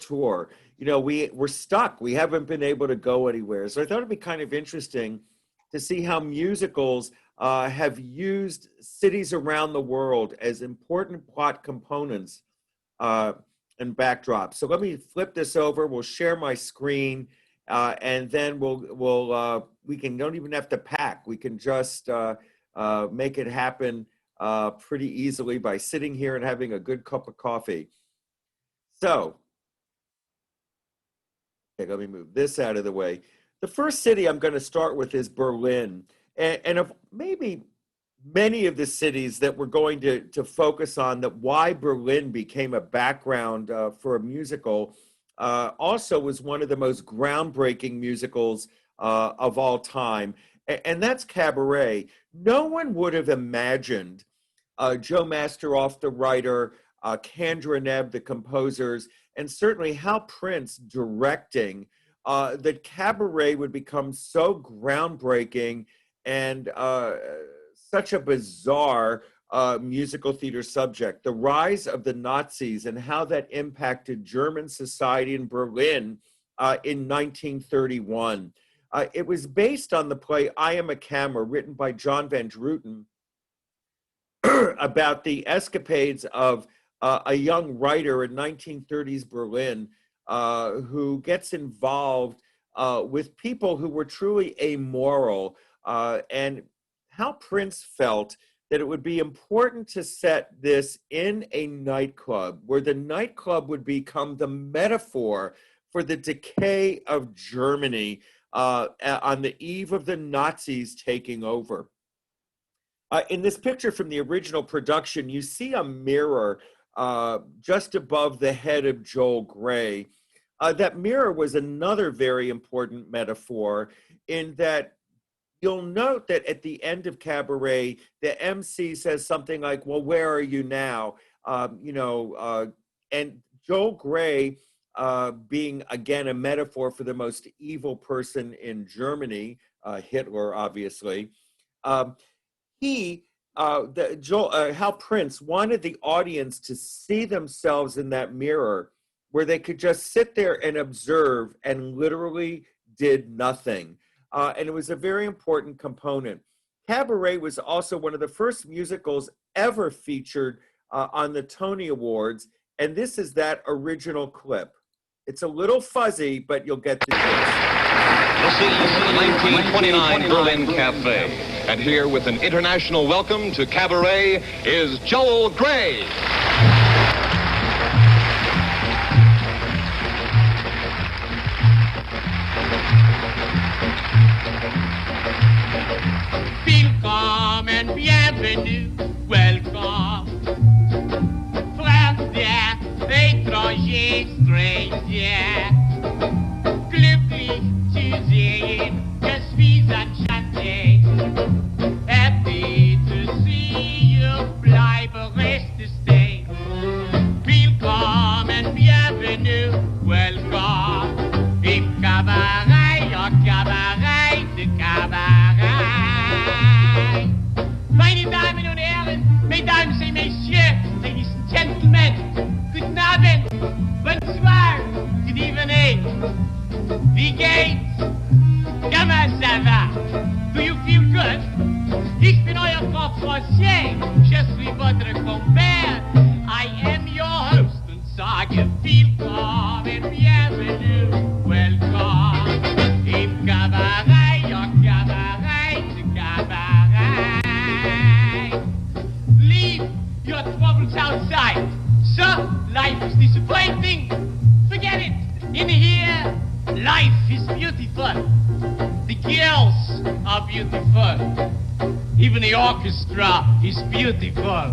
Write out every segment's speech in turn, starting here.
world tour. You know, we're stuck. We haven't been able to go anywhere. So I thought it'd be kind of interesting to see how musicals have used cities around the world as important plot components and backdrops. So let me flip this over. We'll share my screen, and then we can don't even have to pack. We can just make it happen pretty easily by sitting here and having a good cup of coffee. So, okay, let me move this out of the way. The first city I'm going to start with is Berlin. And of maybe many of the cities that we're going to focus on, that why Berlin became a background for a musical, also was one of the most groundbreaking musicals of all time. And that's Cabaret. No one would have imagined Joe Masteroff, the writer, Kandra Nebb, the composers, and certainly Hal Prince directing, that Cabaret would become so groundbreaking and such a bizarre musical theater subject. The rise of the Nazis and how that impacted German society in Berlin in 1931. It was based on the play I Am a Camera, written by John Van Druten, about the escapades of a young writer in 1930s Berlin who gets involved with people who were truly amoral. And Hal Prince felt that it would be important to set this in a nightclub, where the nightclub would become the metaphor for the decay of Germany on the eve of the Nazis taking over. In this picture from the original production, you see a mirror just above the head of Joel Grey. That mirror was another very important metaphor, in that you'll note that at the end of Cabaret, the MC says something like, well, where are you now? And Joel Grey, being, again, a metaphor for the most evil person in Germany, Hitler, obviously, Hal Prince wanted the audience to see themselves in that mirror, where they could just sit there and observe and literally did nothing. And it was a very important component. Cabaret was also one of the first musicals ever featured on the Tony Awards, and this is that original clip. It's a little fuzzy, but you'll get the gist. The scene is the 1929 Berlin Cafe. And here with an international welcome to Cabaret is Joel Grey. Willkommen, bienvenue, welcome. Fremder, étranger, stranger. Glücklich zu sehen, je suis enchanté. Happy to see you, bleibe, reste, stay. Willkommen, bienvenue, welcome. Im Cabaret, au Cabaret de Cabaret. Meine Damen und Herren, Mesdames et Messieurs, ladies and gentlemen, guten Abend, bonsoir, good evening. Wie geht's? Comment ça va? Do you feel good? Ich bin euer Prof Français, je suis votre compère. I am your host und sage willkommen, bienvenue, welcome. Im Cabaret, ja Cabaret, Cabaret. Leave your troubles outside. So, life is disappointing. Forget it. In here, life is beautiful. The girls are beautiful. Even the orchestra is beautiful.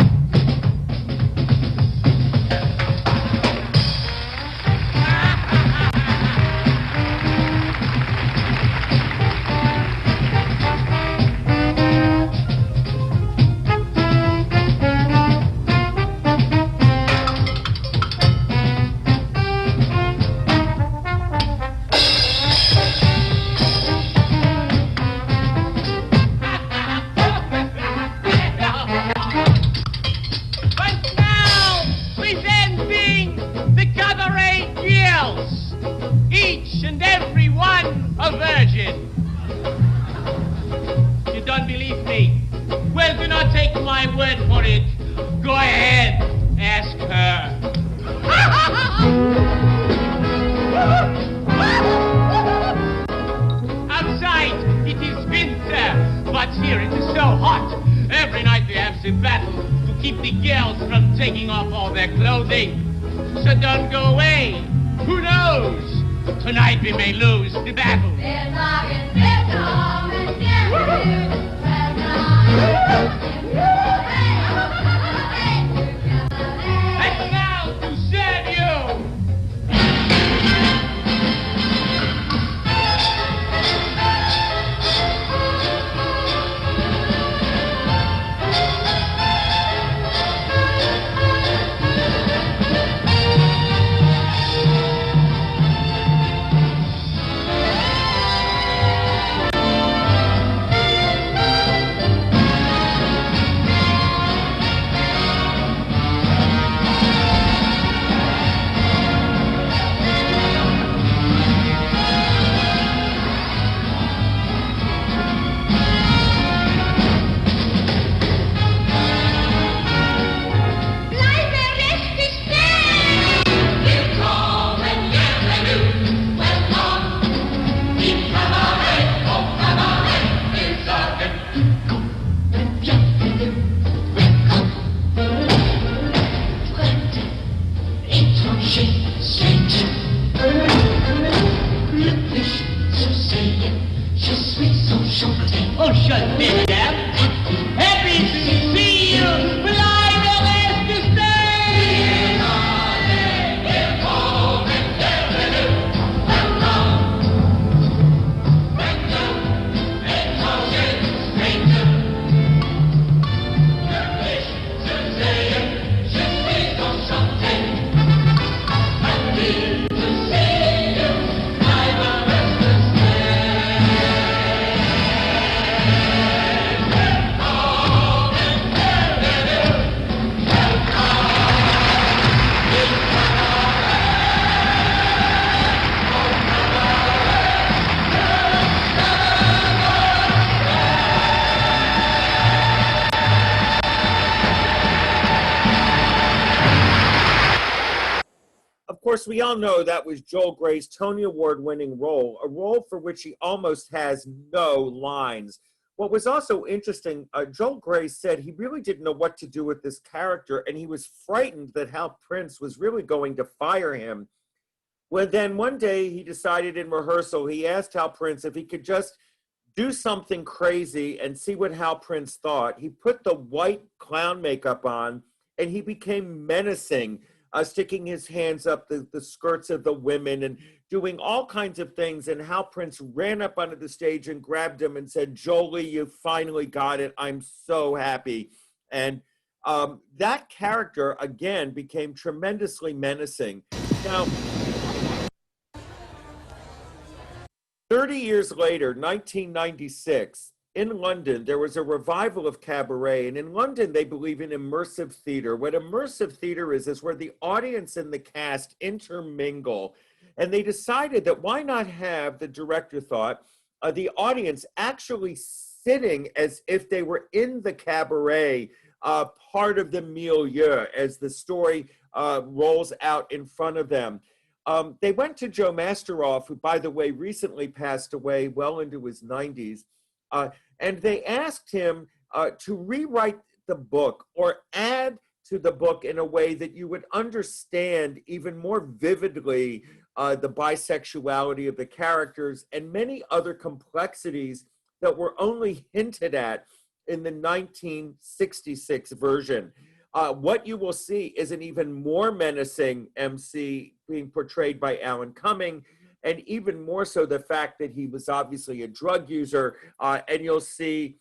taking off all their clothing. So don't go away. Who knows? Tonight we may lose the battle. And now to serve you. Oh, shut me down. Happy to see you. Fly the rest to stay. Of course, we all know that was Joel Grey's Tony Award-winning role, a role for which he almost has no lines. What was also interesting, Joel Grey said he really didn't know what to do with this character, and he was frightened that Hal Prince was really going to fire him. Well, then one day he decided in rehearsal, he asked Hal Prince if he could just do something crazy and see what Hal Prince thought. He put the white clown makeup on, and he became menacing, sticking his hands up the skirts of the women and doing all kinds of things. And Hal Prince ran up onto the stage and grabbed him and said, "Jolie, you finally got it. I'm so happy." And that character, again, became tremendously menacing. Now, 30 years later, 1996, in London, there was a revival of cabaret. And in London, they believe in immersive theater. What immersive theater is where the audience and the cast intermingle. And they decided that why not have, the director thought, the audience actually sitting as if they were in the cabaret, part of the milieu as the story rolls out in front of them. They went to Joe Masteroff, who, by the way, recently passed away well into his 90s, and they asked him to rewrite the book or add to the book in a way that you would understand even more vividly the bisexuality of the characters and many other complexities that were only hinted at in the 1966 version. What you will see is an even more menacing MC being portrayed by Alan Cumming, and even more so the fact that he was obviously a drug user, and you'll see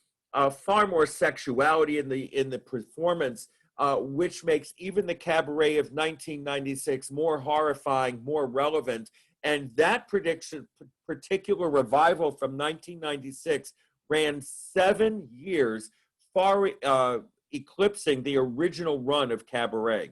far more sexuality in the performance, which makes even the cabaret of 1996 more horrifying, more relevant. And that particular revival from 1996 ran 7 years, far eclipsing the original run of cabaret.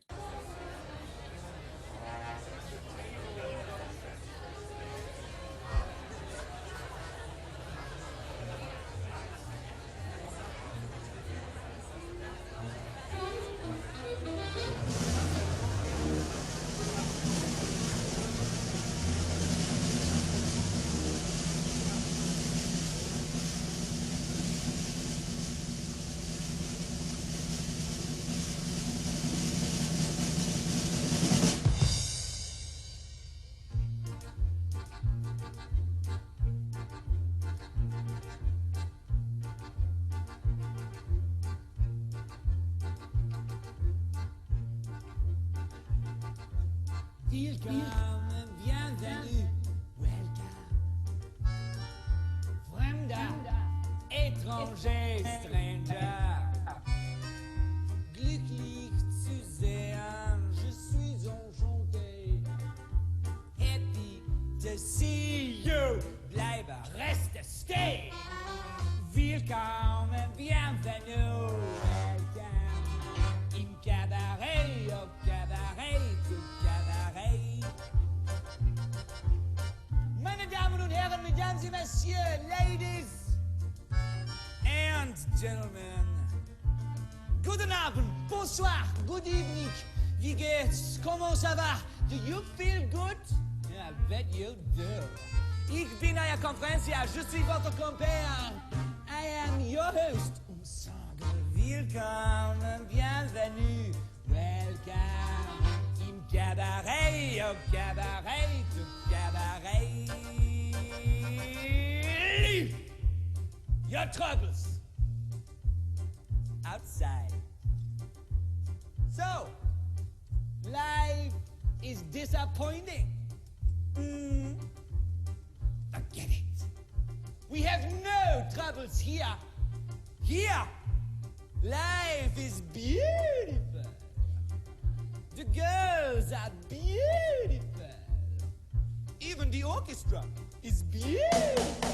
Willkommen, bienvenue, welcome. Fremder, étranger, stranger. Glücklich zu sehen, je suis enchanté. Happy to see you, bleibe, reste, stay. Willkommen, bienvenue, welcome. Im Cabaret, au Cabaret, zu Cabaret. Meine Damen und Herren, Mesdames et Messieurs, Ladies and Gentlemen. Guten Abend, bonsoir, good evening. Wie geht's? Comment ça va? Do you feel good? Yeah, I bet you do. Ich bin euer Konferencier, je suis votre compère. I am your host. On sage willkommen, bienvenue, welcome. Im Cabaret, au Cabaret, au Cabaret. Leave your troubles outside. So, life is disappointing. Forget it. We have no troubles here. Here, life is beautiful. The girls are beautiful. Even the orchestra is beautiful.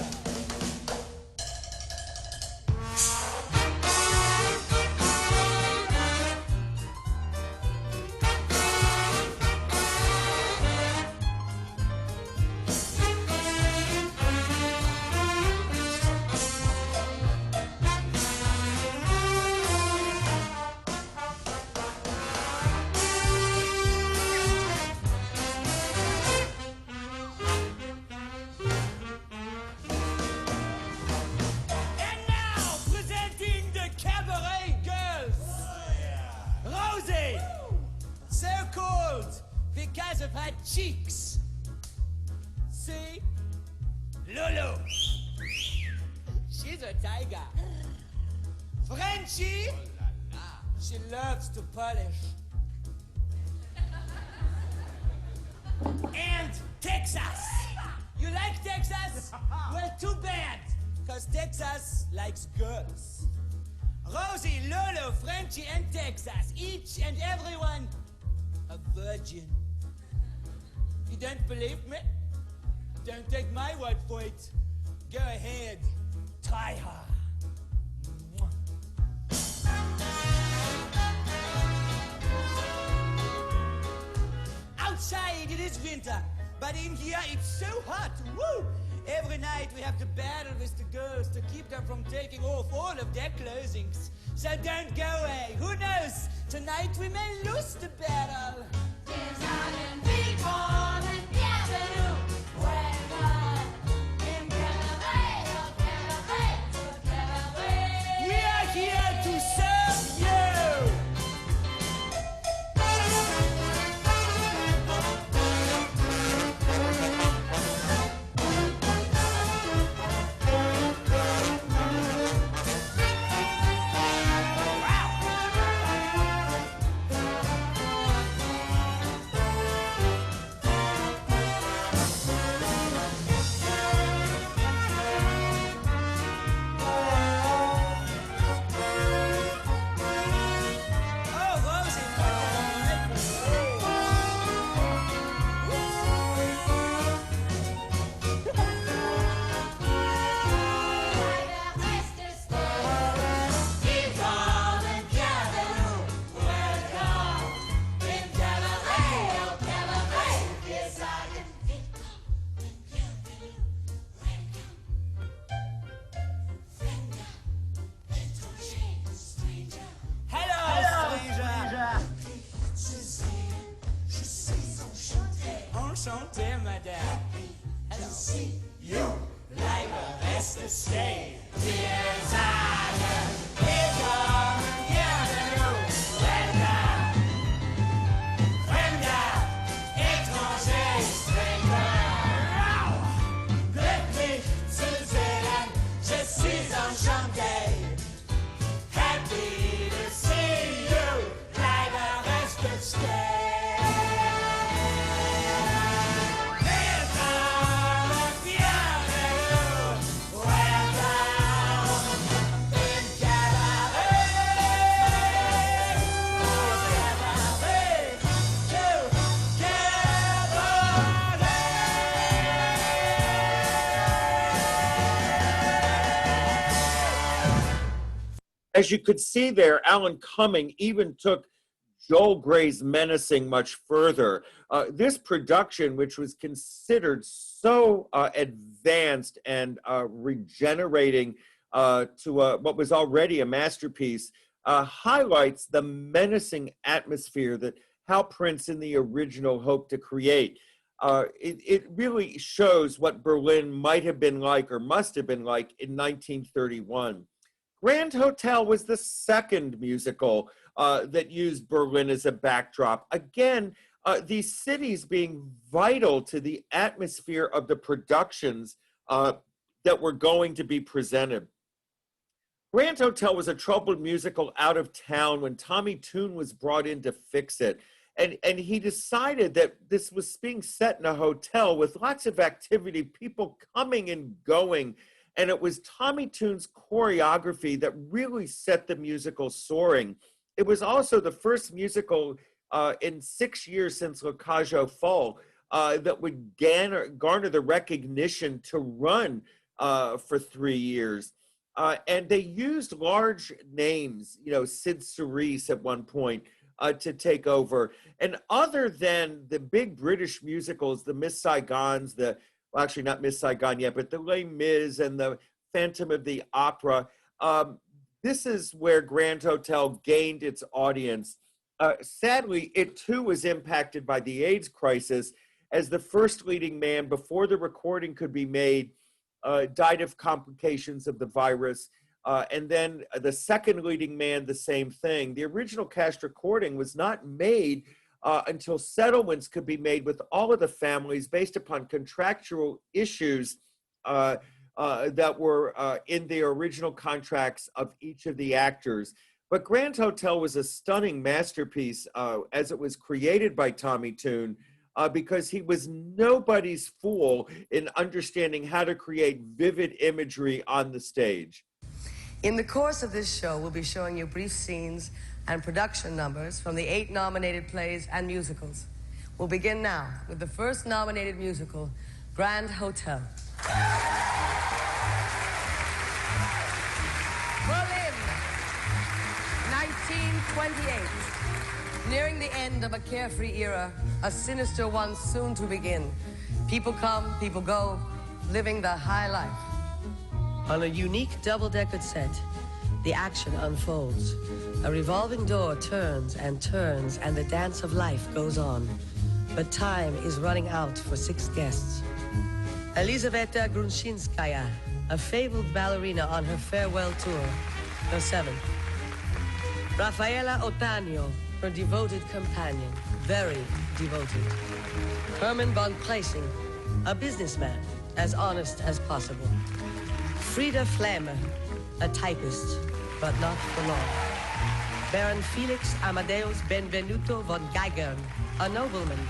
Because of her cheeks. See? Lulu. She's a tiger. Frenchie. She loves to polish. And Texas. You like Texas? Well, too bad. Because Texas likes girls. Rosie, Lulu, Frenchie, and Texas. Each and every one a virgin. You don't believe me? Don't take my word for it. Go ahead, try her. Outside it is winter, but in here it's so hot. Woo! Every night we have to battle with the girls to keep them from taking off all of their clothings. So don't go away. Who knows? Tonight we may lose the battle. We are here to serve you. Enchanté, madame. Hello. You like a rest to stay. Dear Zion, welcome, bienvenue, welcome. Fremder, étranger, stranger. Glücklich zu sehen, je suis enchanté. Happy to see you, like a rest to stay. as you could see there, Alan Cumming even took Joel Grey's Menacing much further. This production, which was considered so advanced and regenerating to what was already a masterpiece, highlights the menacing atmosphere that Hal Prince in the original hoped to create. It really shows what Berlin might have been like or must have been like in 1931. Grand Hotel was the second musical that used Berlin as a backdrop. Again, these cities being vital to the atmosphere of the productions that were going to be presented. Grand Hotel was a troubled musical out of town when Tommy Tune was brought in to fix it. And he decided that this was being set in a hotel with lots of activity, people coming and going. And it was Tommy Tune's choreography that really set the musical soaring. It was also the first musical in 6 years since La Cage aux Folles that would garner the recognition to run for 3 years. And they used large names, Sid Cerise at one point, to take over. And other than the big British musicals, the Miss Saigons, well, actually not Miss Saigon yet, but the Les Mis and the Phantom of the Opera, this is where Grand Hotel gained its audience. Sadly, it too was impacted by the AIDS crisis, as the first leading man, before the recording could be made, died of complications of the virus. And then the second leading man, the same thing. The original cast recording was not made until settlements could be made with all of the families based upon contractual issues that were in the original contracts of each of the actors. But Grand Hotel was a stunning masterpiece as it was created by Tommy Tune, because he was nobody's fool in understanding how to create vivid imagery on the stage. In the course of this show, we'll be showing you brief scenes and production numbers from the 8 nominated plays and musicals. We'll begin now with the first nominated musical, Grand Hotel. Berlin, 1928. Nearing the end of a carefree era, a sinister one soon to begin. People come, people go, living the high life. On a unique double-decker set, the action unfolds. A revolving door turns, and the dance of life goes on. But time is running out for 6 guests. Elizaveta Grunshinskaya, a fabled ballerina on her farewell tour, her 7th. Rafaela Otanio, her devoted companion, very devoted. Herman von Preissing, a businessman, as honest as possible. Frieda Flamme, a typist, but not for long. Baron Felix Amadeus Benvenuto von Geigern, a nobleman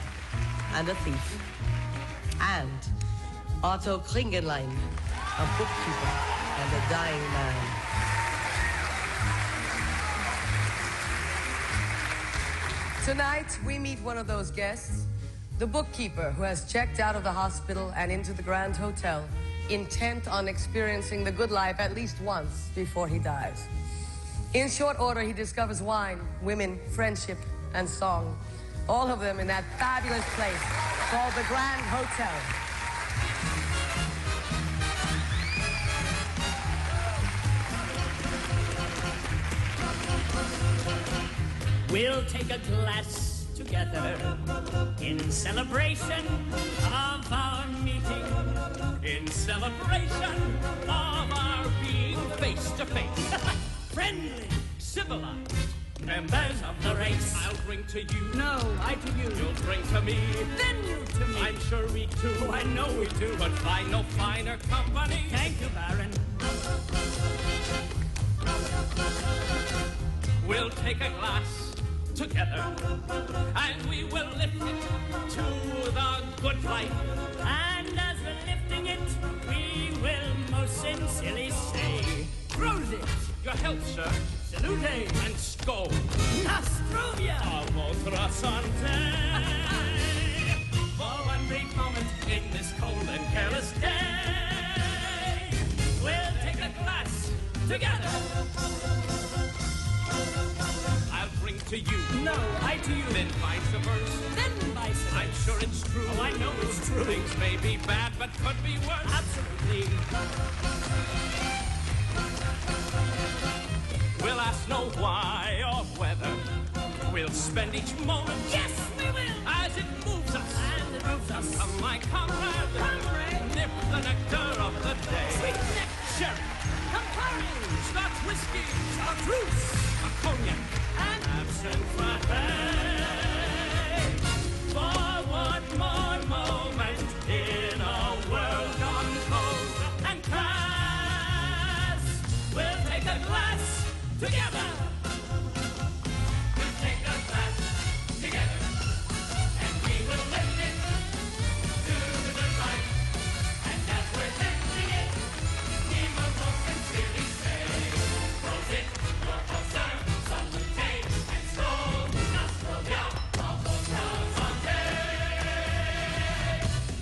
and a thief. And Otto Klingenlein, a bookkeeper and a dying man. Tonight, we meet one of those guests, the bookkeeper who has checked out of the hospital and into the Grand Hotel, intent on experiencing the good life at least once before he dies. In short order, he discovers wine, women, friendship, and song. All of them in that fabulous place called the Grand Hotel. We'll take a glass together in celebration of our meeting, in celebration of our being face to face. Friendly, civilized, members of the race. I'll bring to you. No, I to you. You'll bring to me. Then you to me. I'm sure we do. Oh, I know we do. But find no finer company. Thank you, Baron. We'll take a glass together, and we will lift it to the good life. And as we're lifting it, we will most sincerely say, Prosit! Your health, sir. Salute and skål. Nostrovia! A vostra sante. For one brief moment in this cold and careless day, we'll take a glass together. to you. No, I to you. Then vice versa. Then vice versa. I'm sure it's true. Oh, I know it's true. Things may be bad, but could be worse. Absolutely. We'll ask no why or whether. We'll spend each moment. Yes, we will. As it moves us. And it moves us. Come, my comrade. Comrade. Nip the nectar of the day. Sweet nectar. Sherry. Campari. Scotch whiskey. Chartreuse. A cognac. And absinthe frappe. For one more moment in a world gone cold and crass, we'll take a glass together. We'll take a glass together, and we will lift it to the light. And as we're lifting it, we will most sincerely say, Prosit, your concern, salute, and skål, nostro, ja, bravo, santé.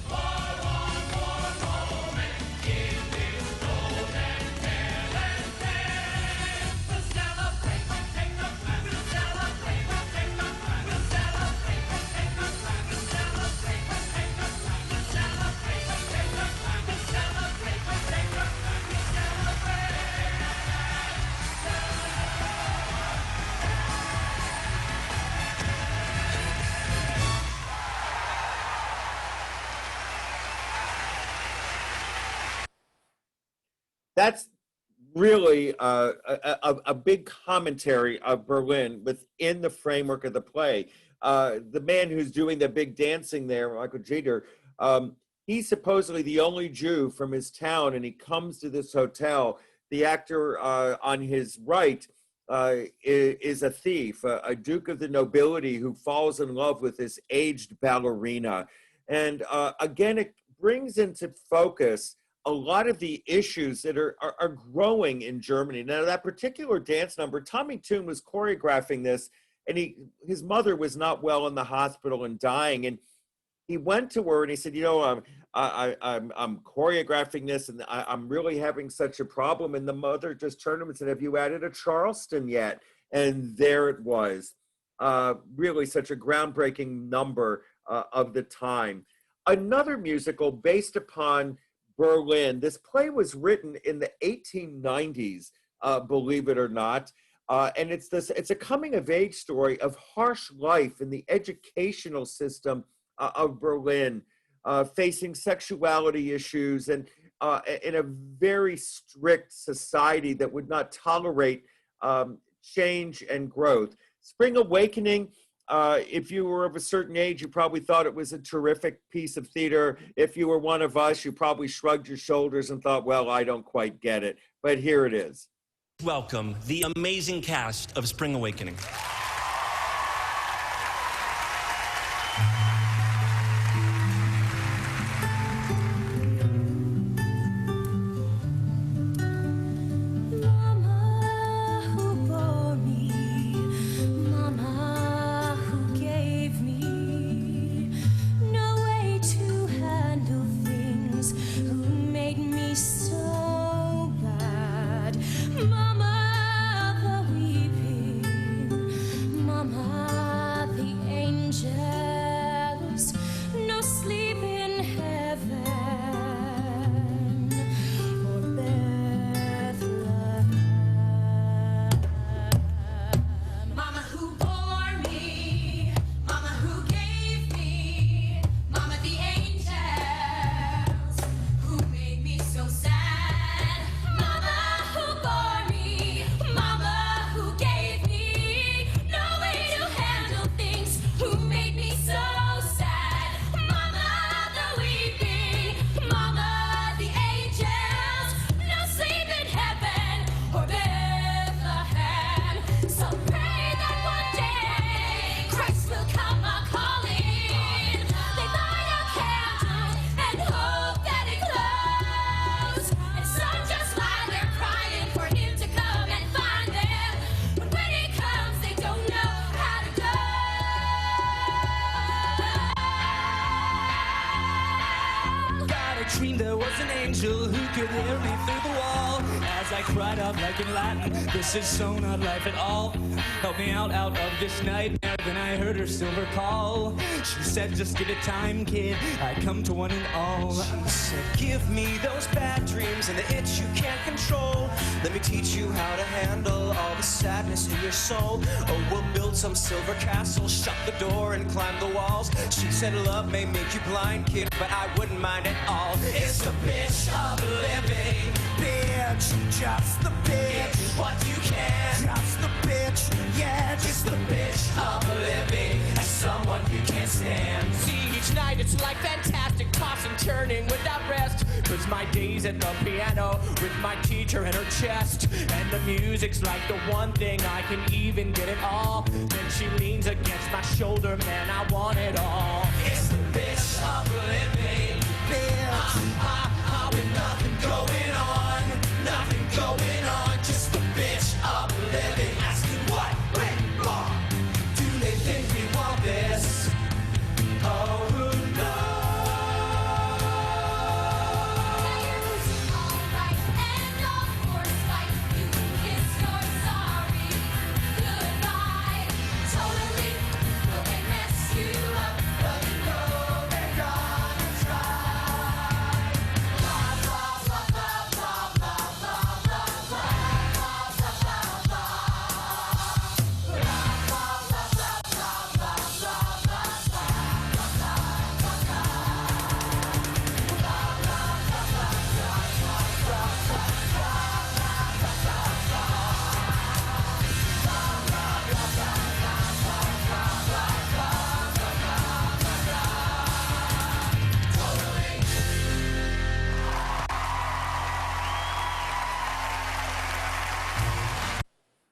For one more moment in this golden careless day, we'll celebrate, we'll take a glass, we'll celebrate, we'll take a glass, we'll celebrate, we'll take a glass, we'll celebrate, we'll take a glass, we'll celebrate, we'll take a glass, we'll celebrate, we'll take a glass, we'll celebrate. That's really a big commentary of Berlin within the framework of the play. The man who's doing the big dancing there, Michael Jeter, he's supposedly the only Jew from his town, and he comes to this hotel. The actor on his right is a thief, a duke of the nobility who falls in love with this aged ballerina. And again, it brings into focus a lot of the issues that are growing in Germany. Now, that particular dance number, Tommy Tune was choreographing this, and his mother was not well in the hospital and dying. And he went to her and he said, you know, I'm choreographing this, and I'm really having such a problem. And the mother just turned to him and said, have you added a Charleston yet? And there it was. Really such a groundbreaking number of the time. Another musical based upon Berlin. This play was written in the 1890s, believe it or not. And it's a coming of age story of harsh life in the educational system of Berlin, facing sexuality issues and in a very strict society that would not tolerate change and growth. Spring Awakening, if you were of a certain age, you probably thought it was a terrific piece of theater. If you were one of us, you probably shrugged your shoulders and thought, well, I don't quite get it. But here it is. Welcome the amazing cast of Spring Awakening. dreamed there was an angel who could hear me through the wall. As I cried out like in Latin, this is so not life at all. Help me out of this nightmare. Then I heard her silver call. She said, just give it time, kid. I come to one and all. She said, give me those bad dreams and the itch you can't control. Let me teach you how to handle all the sadness in your soul. Oh, we'll build some silver castle, shut the door and climb the walls. She said, love may make you blind, kid, but I wouldn't mind at all. It's the bitch of living, bitch, just the bitch. What you can, just the bitch, yeah, just the bitch of living. As someone you can't stand. See, each night it's like fantastic, tossing, turning without rest. 'Cause my days at the piano with my teacher in her chest. And the music's like the one thing I can even get it all. Then she leans against my shoulder, man, I want it all. It's the bitch of living, bitch. With nothing going on, nothing going on. Just the bitch of living. Asking what went wrong. Do they think we want this? Oh, who knows?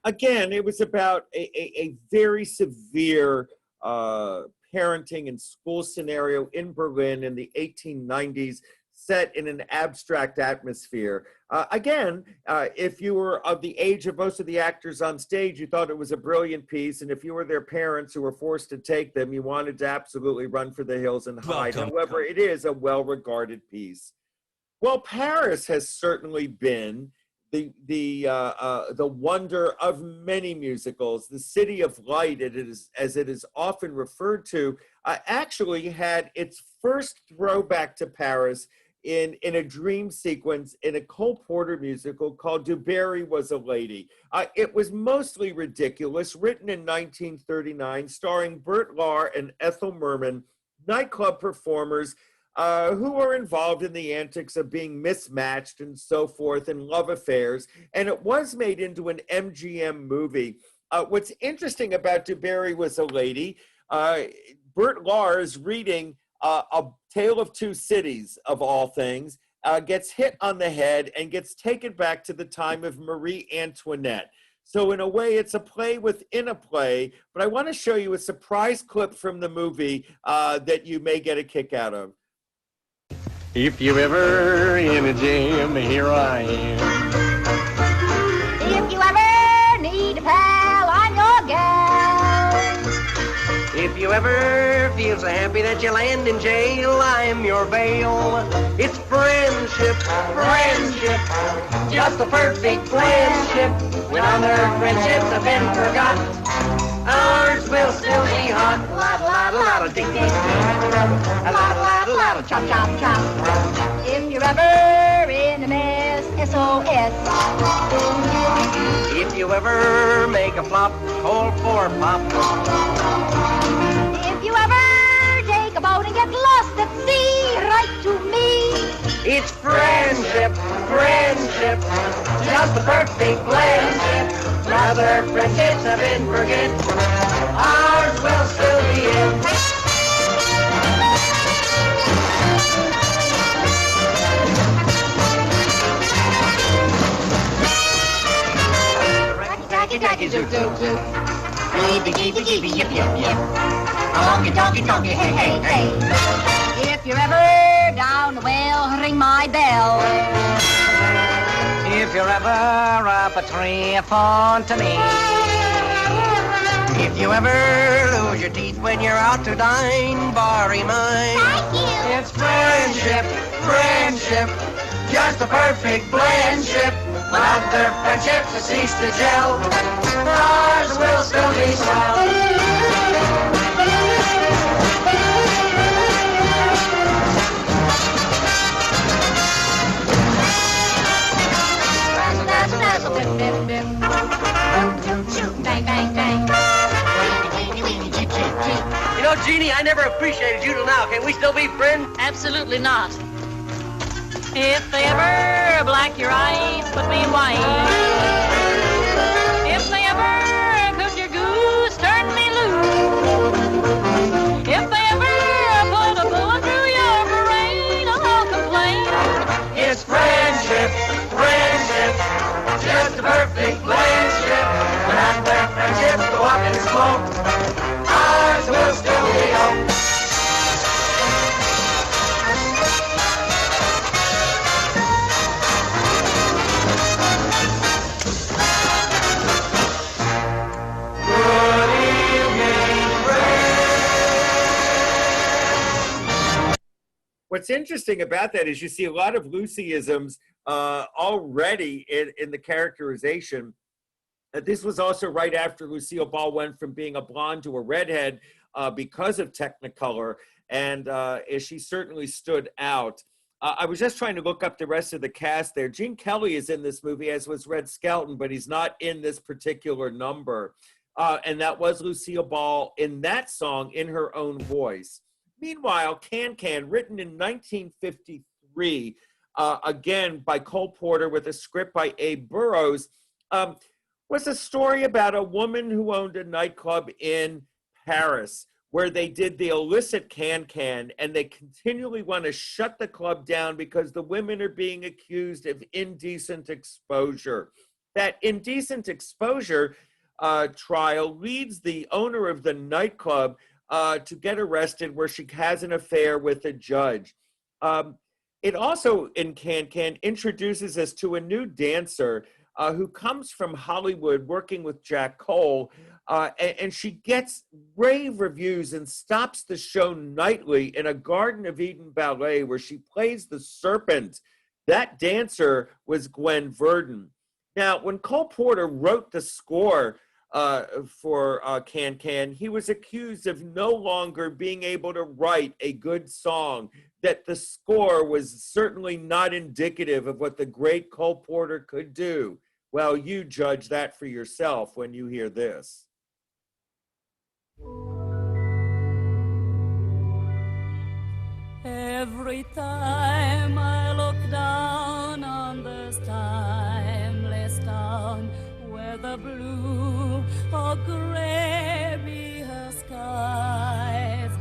Again, it was about a very severe parenting and school scenario in Berlin in the 1890s, set in an abstract atmosphere. Again, if you were of the age of most of the actors on stage, you thought it was a brilliant piece, and if you were their parents who were forced to take them, you wanted to absolutely run for the hills and hide. However, it is a well-regarded piece. Well, Paris has certainly been the wonder of many musicals. The City of Light, as it is often referred to, actually had its first throwback to Paris in a dream sequence in a Cole Porter musical called Du Barry Was a Lady. It was mostly ridiculous, written in 1939, starring Bert Lahr and Ethel Merman, nightclub performers who were involved in the antics of being mismatched and so forth, and love affairs. And it was made into an MGM movie. What's interesting about Du Barry Was a Lady, Bert Lahr is reading A Tale of Two Cities, of all things, gets hit on the head and gets taken back to the time of Marie Antoinette. So in a way, it's a play within a play, but I want to show you a surprise clip from the movie that you may get a kick out of. If you're ever in a jam, here I am. If you ever need a pal, I'm your gal. If you ever feel so happy that you land in jail, I am your bail. It's friendship, friendship, just a perfect friendship. When other friendships have been forgot, ours will still be hot. La-da-la-da-la-da, ding-ding-ding. La-da-la-da-la-da, chop-chop-chop. If you're ever in a mess, SOS. If you ever make a flop, hold for a pop. If you ever take a boat and get lost at sea, write to me. It's friendship, friendship, just a perfect friendship. Rather friendships have been forget, ours will still be in. Racky, zoop, zoop, zoop. Geeby, geeby, geeby, yip, yip, yip. Honky, tonky, tonky, hey, hey, hey. If you're ever down the well, ring my bell. If you're ever up a tree, phone to me. If you ever lose your teeth when you're out to dine, borrow mine. Thank you. It's friendship, friendship. friendship, just a perfect blendship. When other friendships have ceased to gel, ours will still be swell. Razzle, dazzle, whip, whip, whip. Shoot, shoot, bang, bang, bang. Weenie, weenie, cheep, cheep, cheep. You know, Jeannie, I never appreciated you till now. Can we still be friends? Absolutely not. If they ever black your eyes, put me white. If they ever cook your goose, turn me loose. If they ever put a bullet through your brain, I'll complain. It's friendship, friendship, just a perfect blendship. When other friendships go up in smoke, ours will still be open. What's interesting about that is you see a lot of Lucyisms already in the characterization. This was also right after Lucille Ball went from being a blonde to a redhead because of Technicolor, and she certainly stood out. I was just trying to look up the rest of the cast there. Gene Kelly is in this movie, as was Red Skelton, but he's not in this particular number. And that was Lucille Ball in that song in her own voice. Meanwhile, Can Can, written in 1953, again by Cole Porter with a script by Abe Burrows, was a story about a woman who owned a nightclub in Paris where they did the illicit Can Can, and they continually want to shut the club down because the women are being accused of indecent exposure. That indecent exposure trial leads the owner of the nightclub to get arrested, where she has an affair with a judge. It also, in Can Can, introduces us to a new dancer who comes from Hollywood working with Jack Cole, and she gets rave reviews and stops the show nightly in a Garden of Eden ballet where she plays the serpent. That dancer was Gwen Verdon. Now, when Cole Porter wrote the score for Can Can, he was accused of no longer being able to write a good song, that the score was certainly not indicative of what the great Cole Porter could do. Well, you judge that for yourself when you hear this. Every time I look down on this timeless town, where the blue or gray be her skies,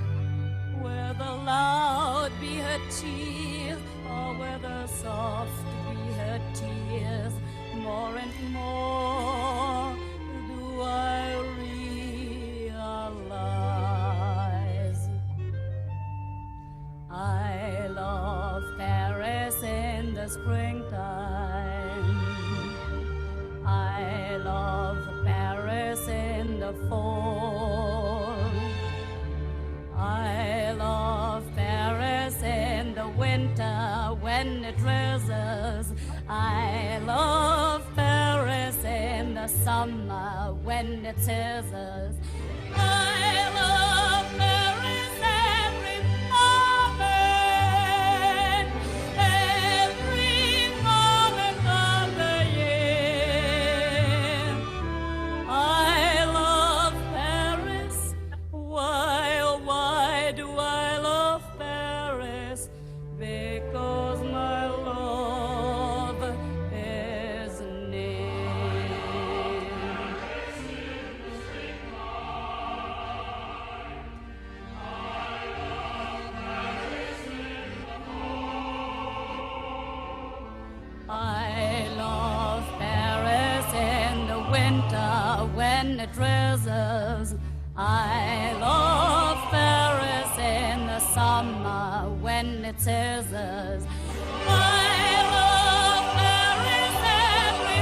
where the loud be her cheers, or where the soft be her tears, more and more do I realize I love Paris in the springtime, I love Paris in the fall, I love Paris in the winter when it drizzles, I love Paris in the summer when it sizzles, I love Paris every moment of the year. I love Paris. Why do I love Paris? Because my love is near. I love Paris in the winter when it drizzles. I love Paris in the summer when it sizzles. I love Paris every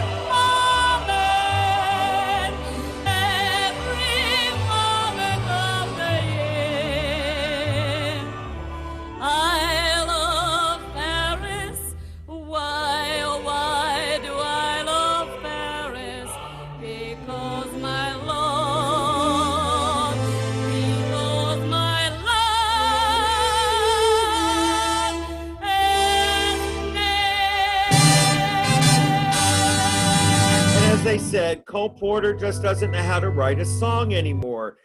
moment of the year. I love Paris. said, Cole Porter just doesn't know how to write a song anymore.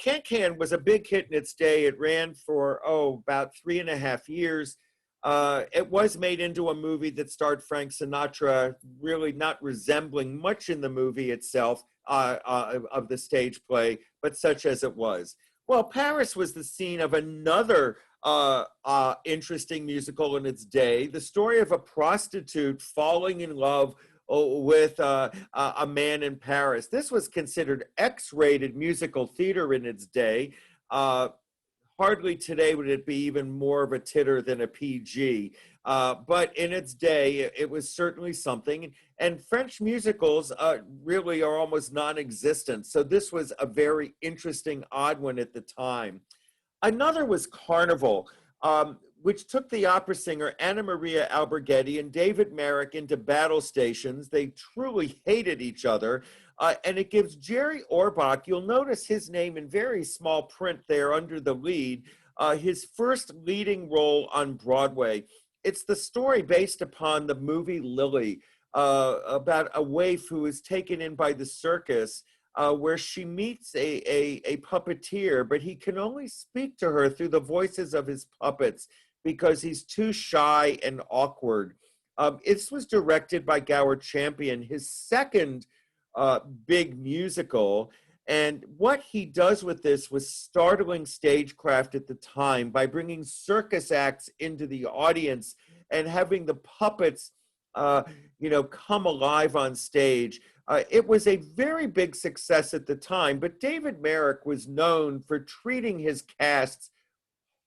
Can Can was a big hit in its day. It ran for, about 3.5 years. It was made into a movie that starred Frank Sinatra, really not resembling much in the movie itself of the stage play, but such as it was. Well, Paris was the scene of another interesting musical in its day, the story of a prostitute falling in love with a man in Paris. This was considered X-rated musical theater in its day. Hardly today would it be even more of a titter than a PG. But in its day, it was certainly something. And French musicals really are almost non-existent. So this was a very interesting, odd one at the time. Another was Carnival, which took the opera singer Anna Maria Alberghetti and David Merrick into battle stations. They truly hated each other. And it gives Jerry Orbach, you'll notice his name in very small print there under the lead, his first leading role on Broadway. It's the story based upon the movie Lily, about a waif who is taken in by the circus, where she meets a puppeteer, but he can only speak to her through the voices of his puppets because he's too shy and awkward. This was directed by Gower Champion, his second big musical. And what he does with this was startling stagecraft at the time by bringing circus acts into the audience and having the puppets, come alive on stage. It was a very big success at the time, but David Merrick was known for treating his casts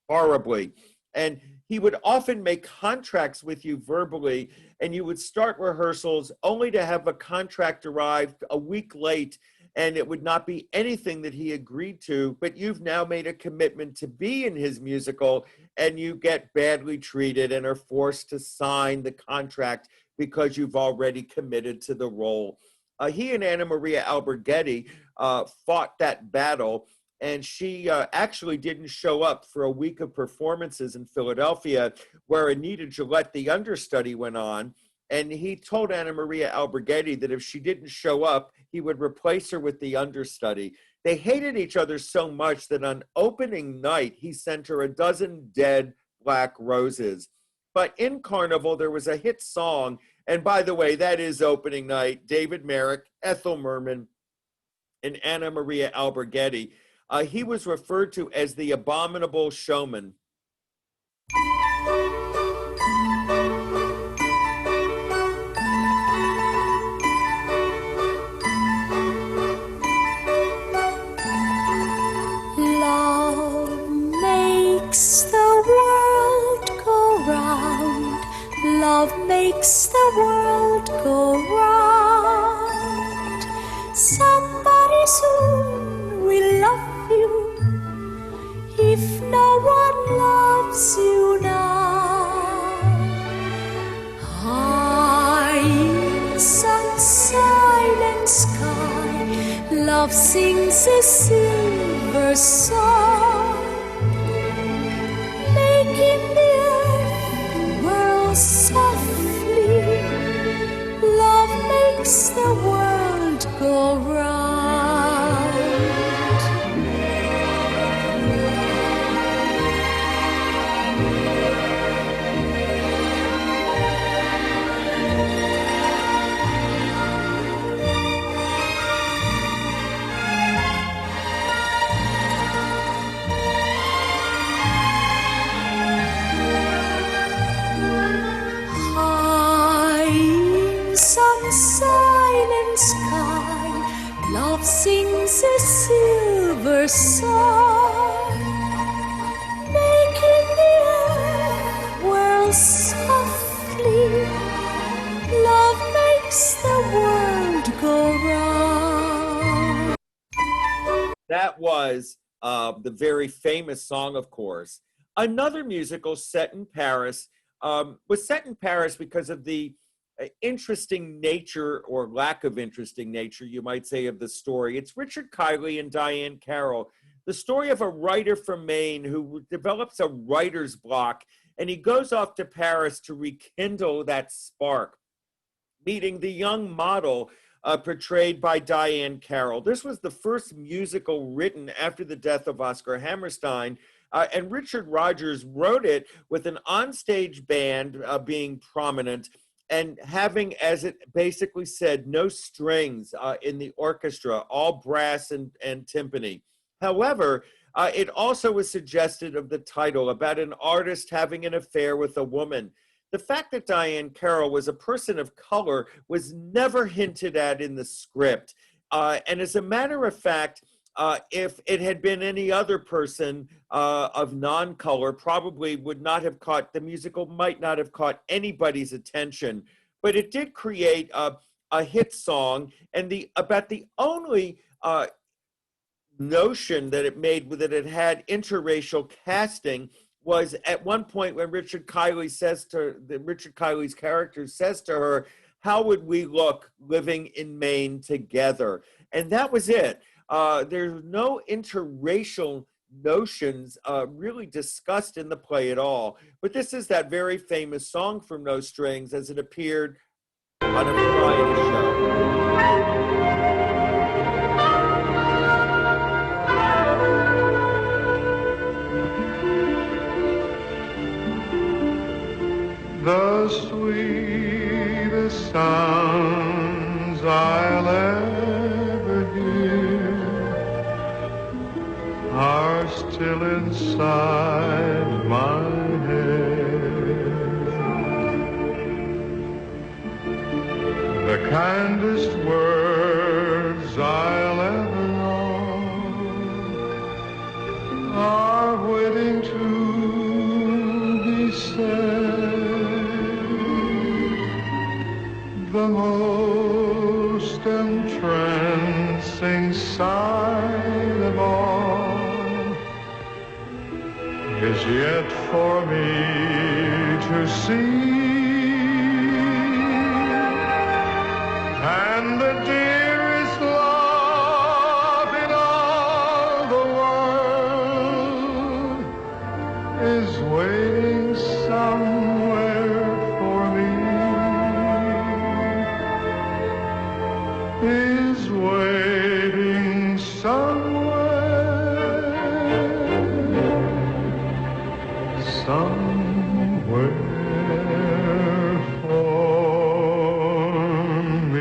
horribly. And he would often make contracts with you verbally, and you would start rehearsals only to have a contract arrive a week late, and it would not be anything that he agreed to, but you've now made a commitment to be in his musical, and you get badly treated and are forced to sign the contract because you've already committed to the role. He and Anna Maria Alberghetti fought that battle, and she actually didn't show up for a week of performances in Philadelphia, where Anita Gillette, the understudy, went on. And he told Anna Maria Alberghetti that if she didn't show up, he would replace her with the understudy. They hated each other so much that on opening night, he sent her 12 dead black roses. But in Carnival, there was a hit song. And by the way, that is opening night. David Merrick, Ethel Merman, and Anna Maria Alberghetti. He was referred to as the Abominable Showman. Love makes the world go round. Love makes the world go round. Somebody soon will love you if no one loves you now. High in some silent sky, love sings a silver song, making the earth whirl softly. Love makes the world go round. Silent sky, love sings a silver song, making the air whirl softly. Love makes the world go round. That was the very famous song, of course. Another musical set in Paris was set in Paris because of the interesting nature, or lack of interesting nature, you might say, of the story. It's Richard Kiley and Diane Carroll, the story of a writer from Maine who develops a writer's block, and he goes off to Paris to rekindle that spark, meeting the young model portrayed by Diane Carroll. This was the first musical written after the death of Oscar Hammerstein, and Richard Rodgers wrote it with an onstage band being prominent and having, as it basically said, no strings in the orchestra, all brass and timpani. However, it also was suggested of the title about an artist having an affair with a woman. The fact that Diane Carroll was a person of color was never hinted at in the script. And as a matter of fact, if it had been any other person of non-color, probably would not have caught, the musical might not have caught anybody's attention. But it did create a hit song, and about the only notion that it made that it had interracial casting was at one point when Richard Kiley's character says to her, "How would we look living in Maine together?" And that was it. There's no interracial notions really discussed in the play at all. But this is that very famous song from No Strings as it appeared on a variety show. The sweetest sounds I'll ever hear are still inside my head. The kindest words I'll ever know are waiting to be said. The most entrancing sight of all is yet for me to see, and the dearest love in all the world is waiting somewhere for me. Is waiting somewhere for me.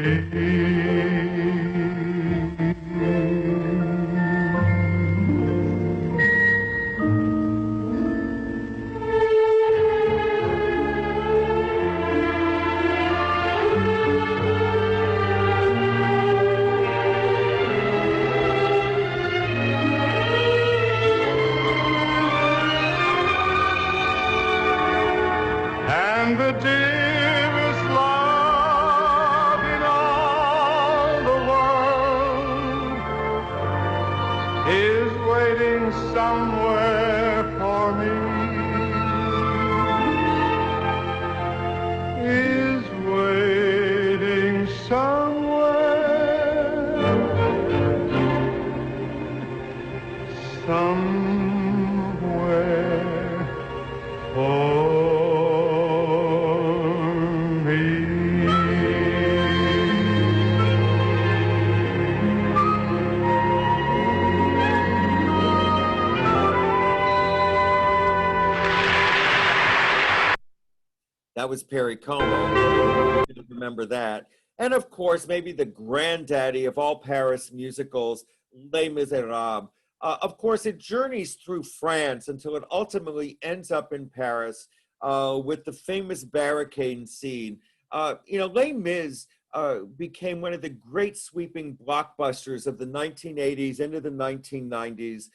And the dearest love in all the world is waiting somewhere for me. Is waiting somewhere for That was Perry Como. You remember that. And of course, maybe the granddaddy of all Paris musicals, Les Miserables. Of course, it journeys through France until it ultimately ends up in Paris with the famous barricade scene. Les Mis became one of the great sweeping blockbusters of the 1980s into the 1990s.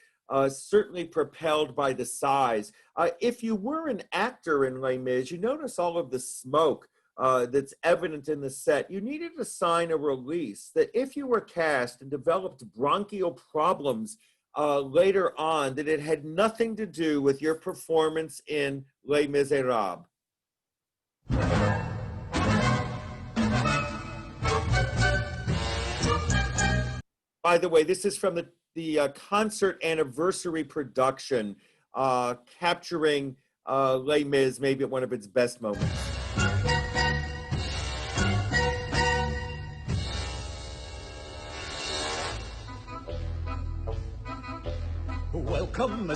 Certainly propelled by the size. If you were an actor in Les Mis, you notice all of the smoke that's evident in the set. You needed to sign a release that if you were cast and developed bronchial problems later on, that it had nothing to do with your performance in Les Miserables. By the way, this is from the concert anniversary production, capturing Les Mis maybe at one of its best moments.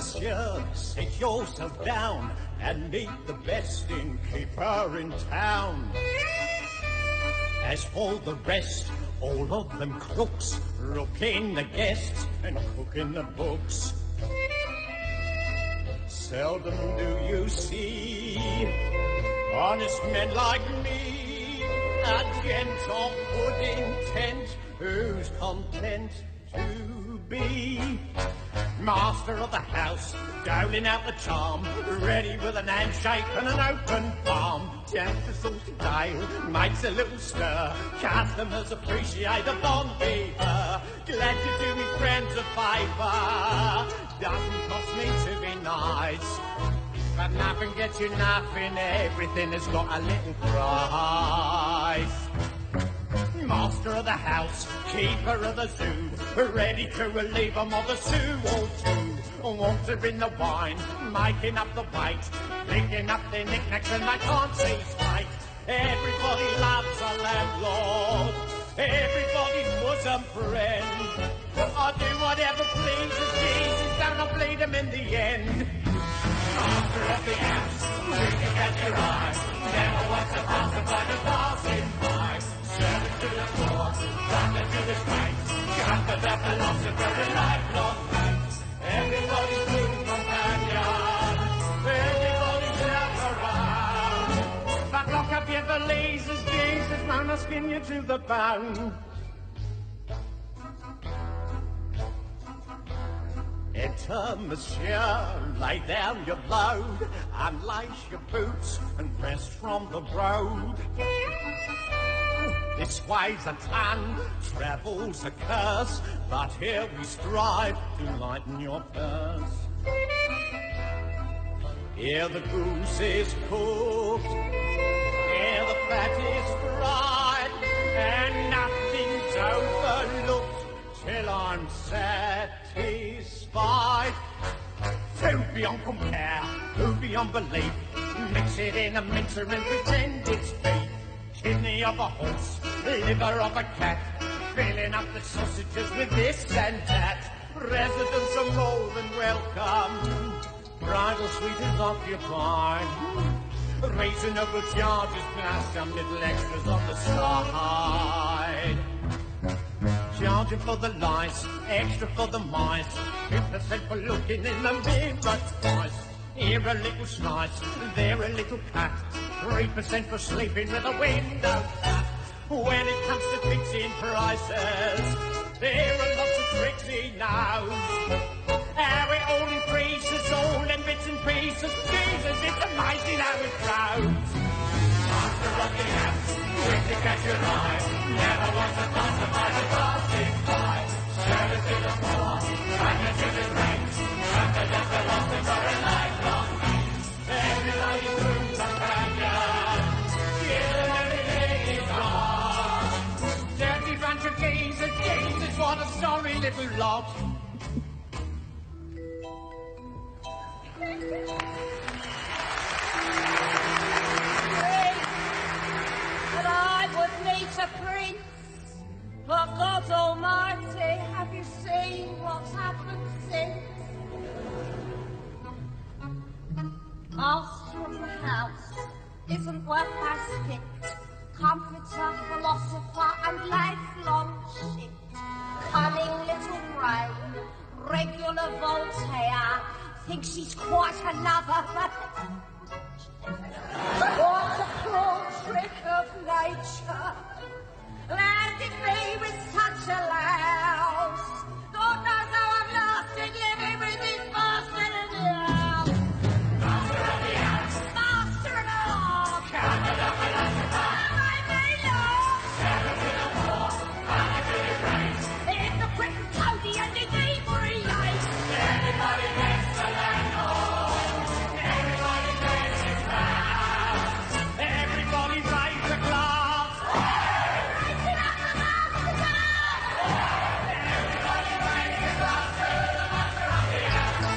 monsieur, sit yourself down and meet the best innkeeper in town. As for the rest, all of them crooks, rooking the guests and cooking the books. Seldom do you see honest men like me, a gent of good intent, who's content to be master of the house, doling out the charm, ready with an handshake and an open palm. Jack the salty tale makes a little stir, customers appreciate the bon vivant. Glad to do me friends a favour, doesn't cost me to be nice, but nothing gets you nothing, everything has got a little price. Master of the house, keeper of the zoo, ready to relieve them of a sou or two. Water in the wine, making up the bite, picking up their knickknacks and they can't see straight. Everybody loves a landlord, everybody's bosom friend. I do whatever pleases Jesus, don't I bleed him in the end. Master of the house, looking at your eyes, never wants to pass by the passing by. Servant to the poor, butler to the straight, comfort the philosopher and lifelong mate. Everybody's blue companion, everybody's left around. But lock up your valises, Jesus, man, I'll skin you to the bone. Enter, monsieur, lay down your load, unlace your boots and rest from the road. This way's a ton, travel's a curse, but here we strive to lighten your purse. Here the goose is cooked, here the fat is fried, and nothing's overlooked till I'm satisfied. Too beyond compare, too beyond belief, mix it in a mincer and pretend it's beef. Kidney of a horse, liver of a cat, filling up the sausages with this and that. Residents are more than welcome, bridal suite is occupied. Reasonable charges plus some little extras on the side. Charging for the lice, extra for the mice, 2% for looking in the mirror twice. Here a little slice, there a little cut, 3% for sleeping with a window shut. When it comes to fixing prices, there are lots of tricks he knows. How it all increases, all in bits and pieces. Jesus, it's amazing how it grows. Master of the house, quick to catch your eye, never wants to pass by the passing by. Service to the poor, kindness to the great, comfort of the lost and for a lifelong mate. Everybody's room companion, give them everything is wrong. Dirty bunch of geezers, Jesus, what a sorry little lot. That I would meet a prince, but God Almighty, have you seen what's happened since? Master of the house isn't worth my stick, comforter, philosopher, and lifelong shit. Cunning little brain, regular Voltaire, thinks she's quite another. What a cruel trick of nature, landed me with such a louse. God knows how I've lasted living with this bastard now. Master of the house, master of the house, comfort of philosopher, I may love. Servant to the poor, kindness to the great, in the quick and toady and the inebriate. Everybody gets a landlord, everybody gets his house, everybody raise a glass. Raising up the glass to God. Everybody raise a glass to the master of the house.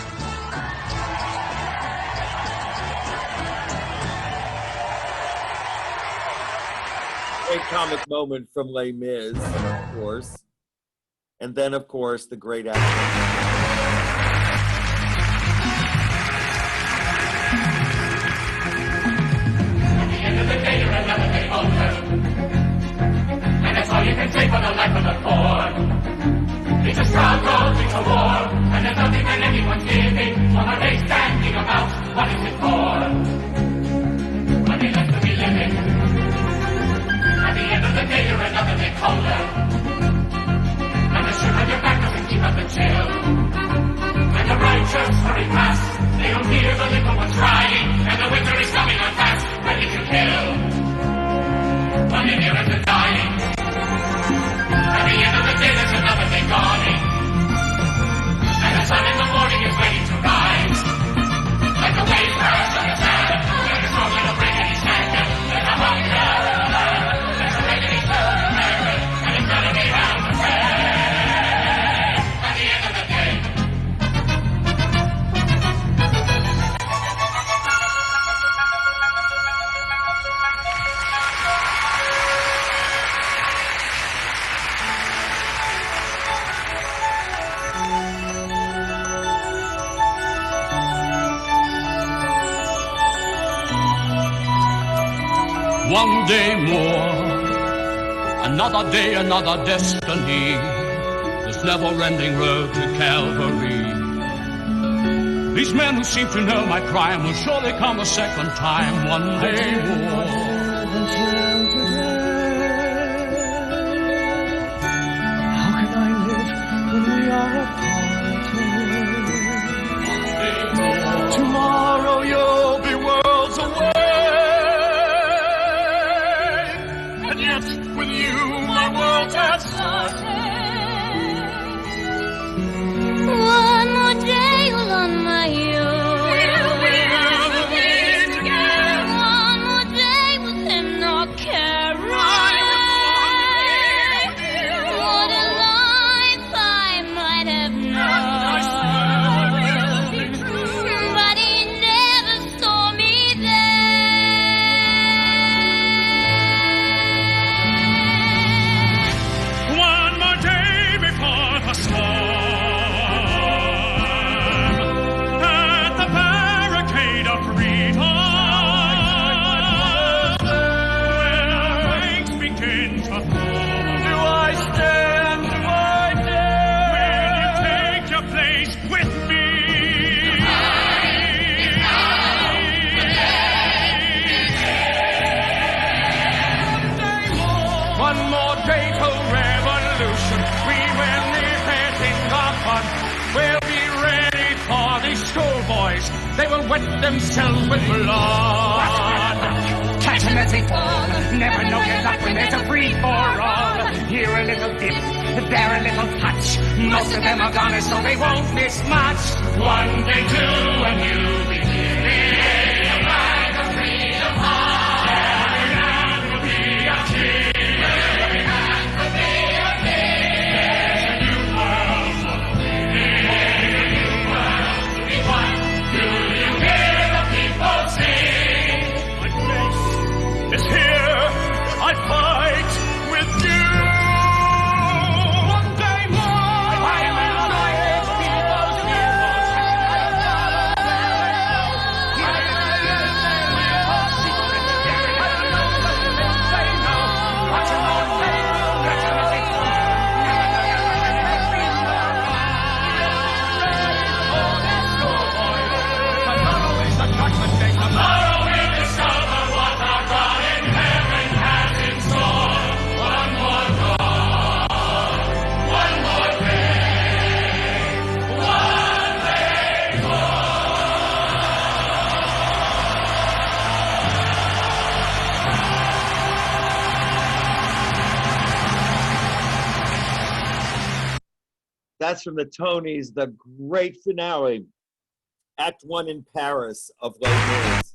Great comic moment from Les Mis, of course. And then, of course, the great actor. the cord. It's a struggle, it's a war, and there's nothing that anyone's giving. What are they standing about? What is it for? When they left to be living. At the end of the day, you're another bit colder. And the shirt on your back doesn't keep up the chill. And the righteous hurry past. They don't hear the little ones crying. And the winter is coming on fast, ready to kill. When you're nearer to dying. At the end of the day, there's another day dawning. And the sun in the morning is waiting to rise. Like the waves crash on the sand. There's a storm that'll break any sand. There's a hunger. There's a reckoning to remember. And it's gonna be round the bend. At the end of the day. One day more, another day, another destiny. This never-ending road to Calvary. These men who seem to know my crime will surely come a second time. One day more. How can I live when we are apart? Tomorrow you'll be worlds away. And yet, with you, my world's at started. One more day alone, my We'll be together. One more day with him, no care. What a life I might have known. But he never saw me there. One more day before the storm. At the barricade of freedom. When our ranks begin to form. Do I stand? Do I dare? Will you take your place with me? One more day till revolution. We will live it in the fun. We'll be ready for these schoolboys. They will wet themselves with blood. Catch them as they fall. Never know your luck when there's a free-for-all. Here a little dip, there a little touch. Most of them are gone, so they won't miss much. One day, too, and you'll be living a life of freedom. Every man will be a king. Every man will be a king. There's a new world for the living. There's a new world to be won. Do you hear the people sing? My face is here. I fight with you. One day more. I am united people's Tomorrow we'll discover what our God in heaven has in store. One more dawn, one more day, one day That's from the Tonys, the great finale, Act One in Paris of Les Mis.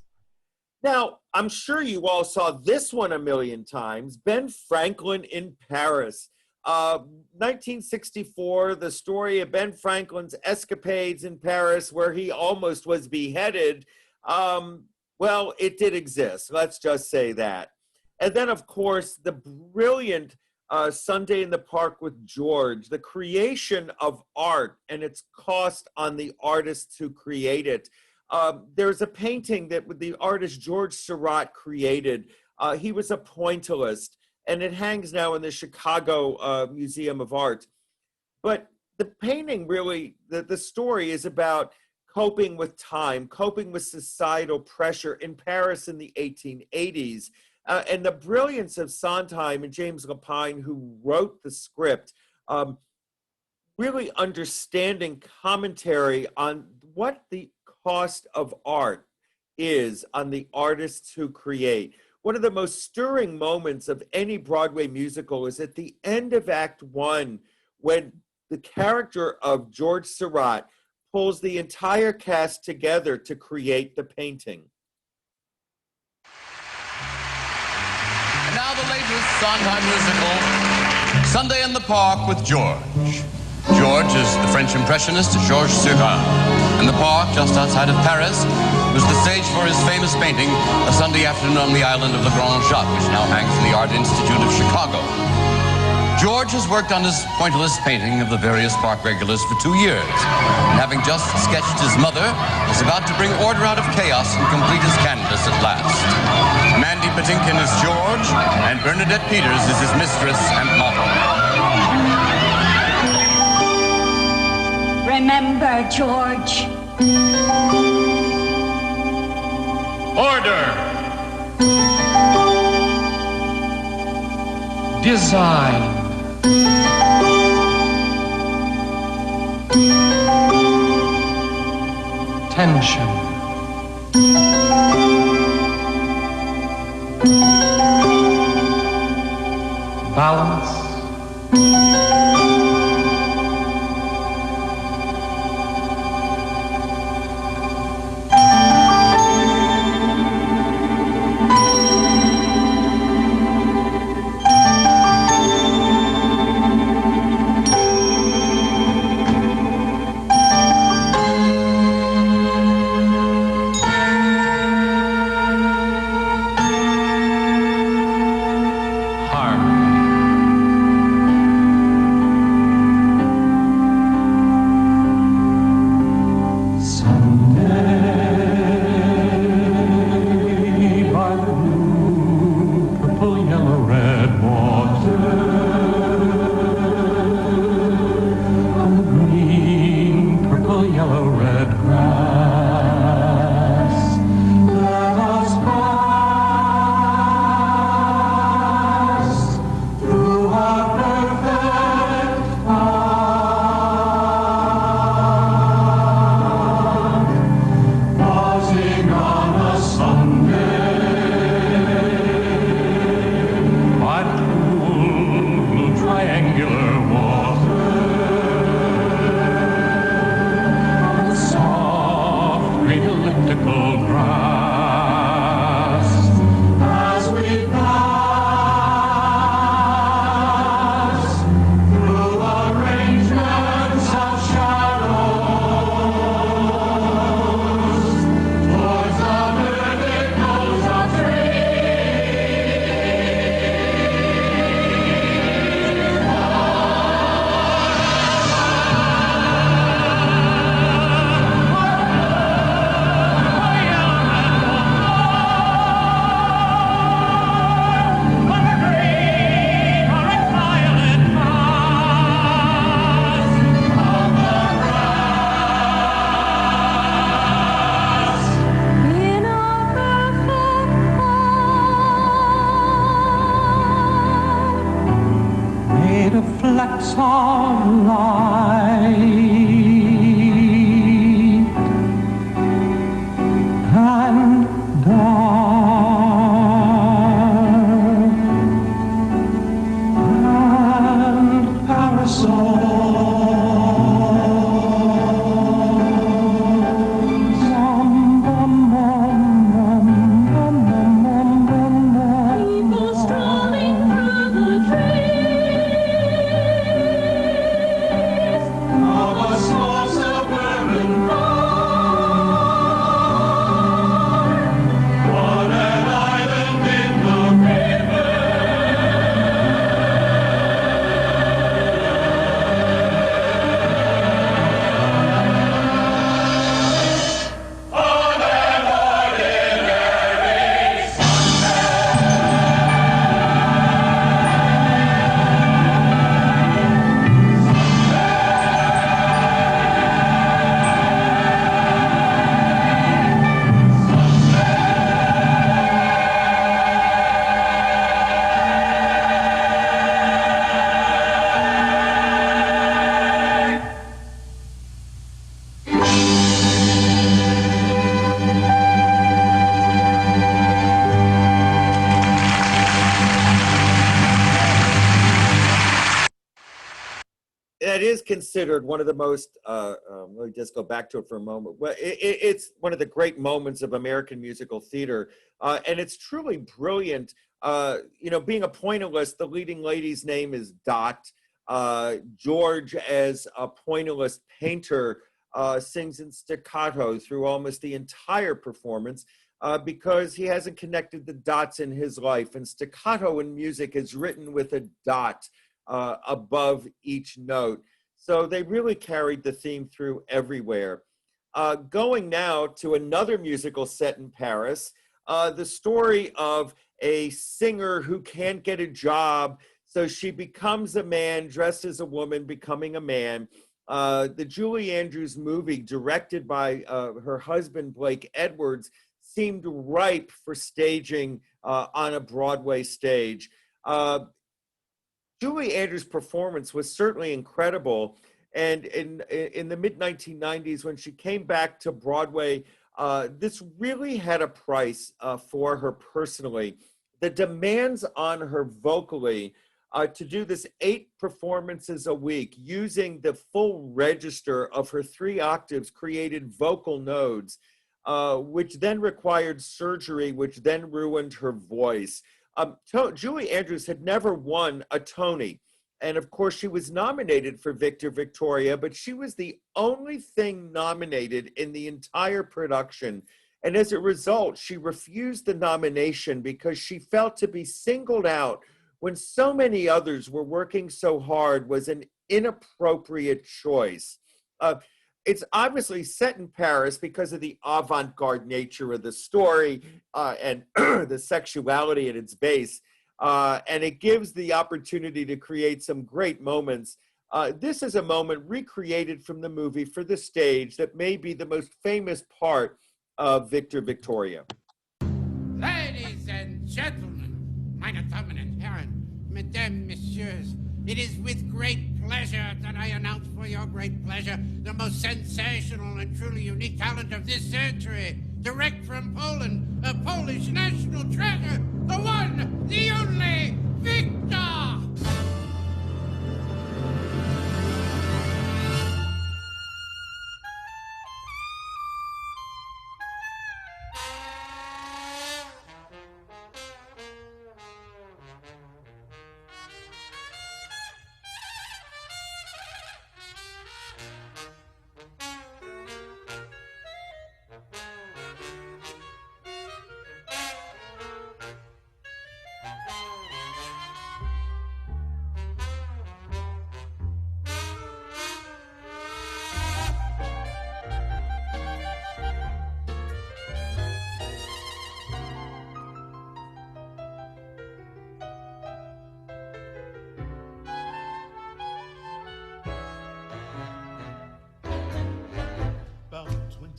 Now, I'm sure you all saw this one a million times, Ben Franklin in Paris. 1964, the story of Ben Franklin's escapades in Paris where he almost was beheaded. Well, it did exist. Let's just say that. And then, of course, the brilliant Sunday in the Park with George, the creation of art and its cost on the artists who create it. There's a painting that the artist George Seurat created. He was a pointillist, and it hangs now in the Chicago Museum of Art. But the painting really, the story is about coping with time, coping with societal pressure in Paris in the 1880s. And the brilliance of Sondheim and James Lapine, who wrote the script, really understanding commentary on what the cost of art is on the artists who create. One of the most stirring moments of any Broadway musical is at the end of Act One, when the character of George Seurat pulls the entire cast together to create the painting. And now the latest Sondheim musical, Sunday in the Park with George. George is the French impressionist Georges Seurat, and the park just outside of Paris was the stage for his famous painting, A Sunday Afternoon on the Island of the Grand Jatte, which now hangs in the Art Institute of Chicago. George has worked on his pointillist painting of the various park regulars for 2 years, and having just sketched his mother, is about to bring order out of chaos and complete his canvas at last. Mandy Patinkin is George, and Bernadette Peters is his mistress and model. Remember, George. Order. Design. Tension. Balance. that is considered one of the most, let me just go back to it for a moment. Well, it's one of the great moments of American musical theater. And it's truly brilliant. Being a pointillist, the leading lady's name is Dot. George, as a pointillist painter, sings in staccato through almost the entire performance because he hasn't connected the dots in his life. And staccato in music is written with a dot above each note. So they really carried the theme through everywhere. Going now to another musical set in Paris, the story of a singer who can't get a job, so she becomes a man dressed as a woman, becoming a man. The Julie Andrews movie, directed by her husband, Blake Edwards, seemed ripe for staging on a Broadway stage. Julie Andrews' performance was certainly incredible. And in the mid-1990s, when she came back to Broadway, this really had a price for her personally. The demands on her vocally to do this 8 performances a week using the full register of her 3 octaves created vocal nodes, which then required surgery, which then ruined her voice. Julie Andrews had never won a Tony. And of course, she was nominated for Victor Victoria, but she was the only thing nominated in the entire production. And as a result, she refused the nomination because she felt to be singled out when so many others were working so hard was an inappropriate choice. It's obviously set in Paris because of the avant-garde nature of the story and the sexuality at its base. And it gives the opportunity to create some great moments. This is a moment recreated from the movie for the stage that may be the most famous part of Victor Victoria. Ladies and gentlemen, meine Damen und Herren, mesdames, messieurs, it is with great pleasure that I announce for your great pleasure the most sensational and truly unique talent of this century. Direct from Poland, a Polish national treasure, the one, the only, Victor!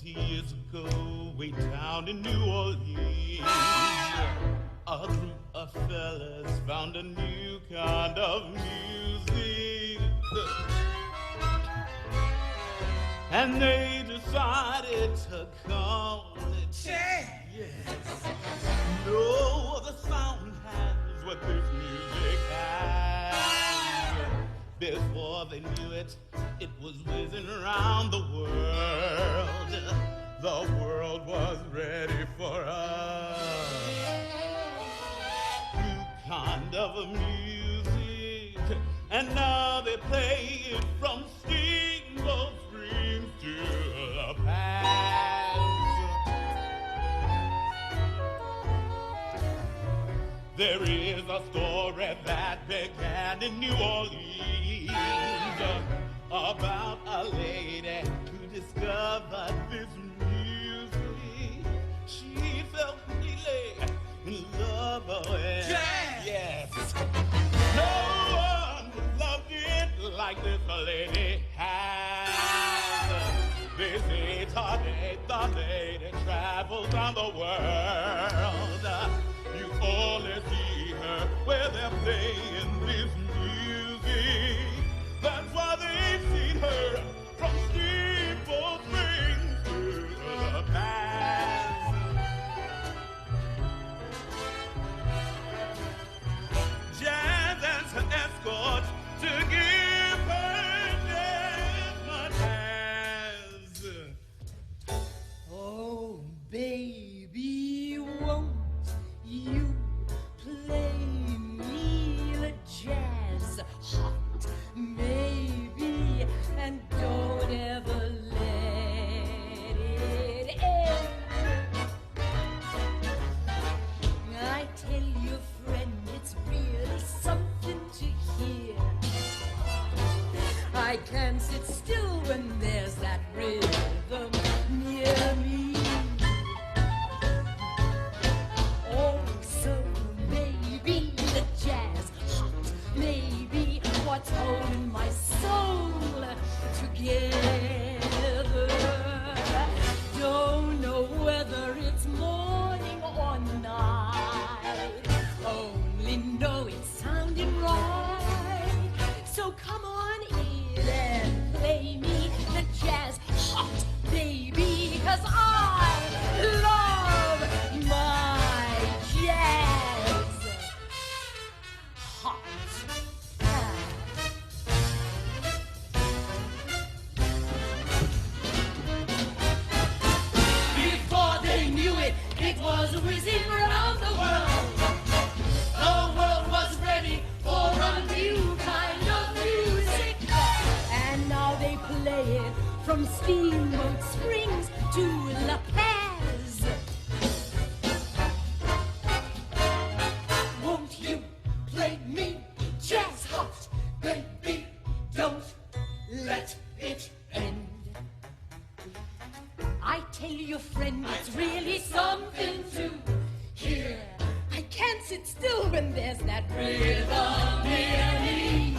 Years ago, way down in New Orleans, a group of fellas found a new kind of music, and they decided to call it jazz. Yes. No other sound has what this music has. Before they knew it, it was whizzing around the world. The world was ready for us. New kind of a music, and now they play it from steamboat streams to the past. There is a story that began in New Orleans about a lady who discovered this music. She felt really in love with jazz. Yes. No one loved it like this lady has. They say today the lady travels around the world. You only see her where they're playing this music. That's why they've seen her from Steamboat Springs to the past. Jazz as an escort to give her when there's that rhythm near me.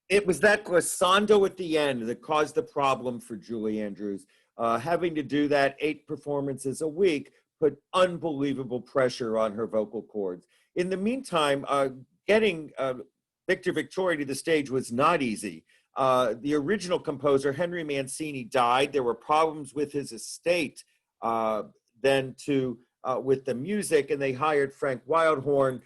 It was that glissando at the end that caused the problem for Julie Andrews. Having to do that 8 performances a week put unbelievable pressure on her vocal cords. In the meantime, getting Victor Victoria to the stage was not easy. The original composer, Henry Mancini, died. There were problems with his estate then with the music, and they hired Frank Wildhorn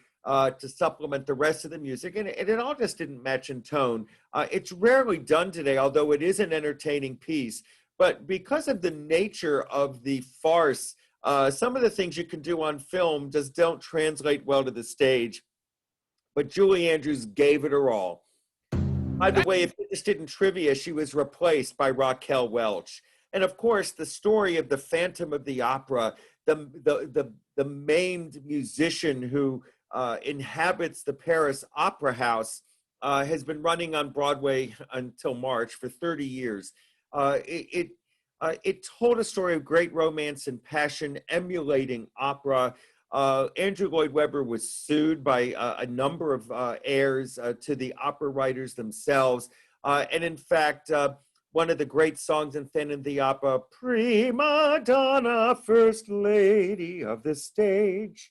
to supplement the rest of the music, and it all just didn't match in tone. It's rarely done today, although it is an entertaining piece. But because of the nature of the farce, some of the things you can do on film just don't translate well to the stage. But Julie Andrews gave it her all. By the way, if you just didn't trivia, she was replaced by Raquel Welch. And of course, the story of the Phantom of the Opera, the maimed musician who inhabits the Paris Opera House, has been running on Broadway until March for 30 years. It told a story of great romance and passion emulating opera. Andrew Lloyd Webber was sued by a number of heirs to the opera writers themselves. And in fact, one of the great songs in Phantom of the Opera, Prima Donna, First Lady of the Stage,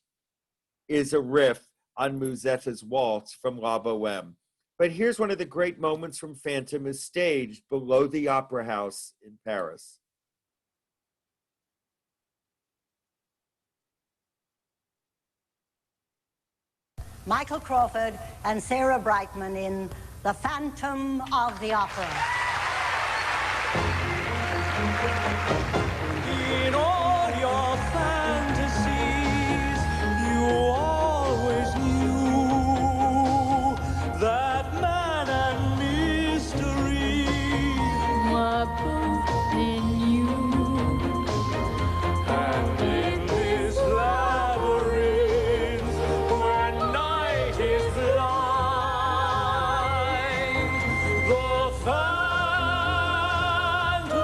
is a riff on Musetta's Waltz from La Boheme. But here's one of the great moments from Phantom is staged below the Opera House in Paris. Michael Crawford and Sarah Brightman in The Phantom of the Opera. In all your fantasies, you always knew that man and mystery were both in you. And in this labyrinth, where night is blind, the Phantom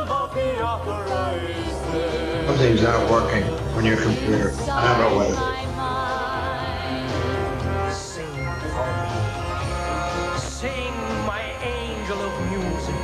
of the Opera is there. Something's not working on your computer. I don't know what it is. Sing for me. Sing, my angel of music.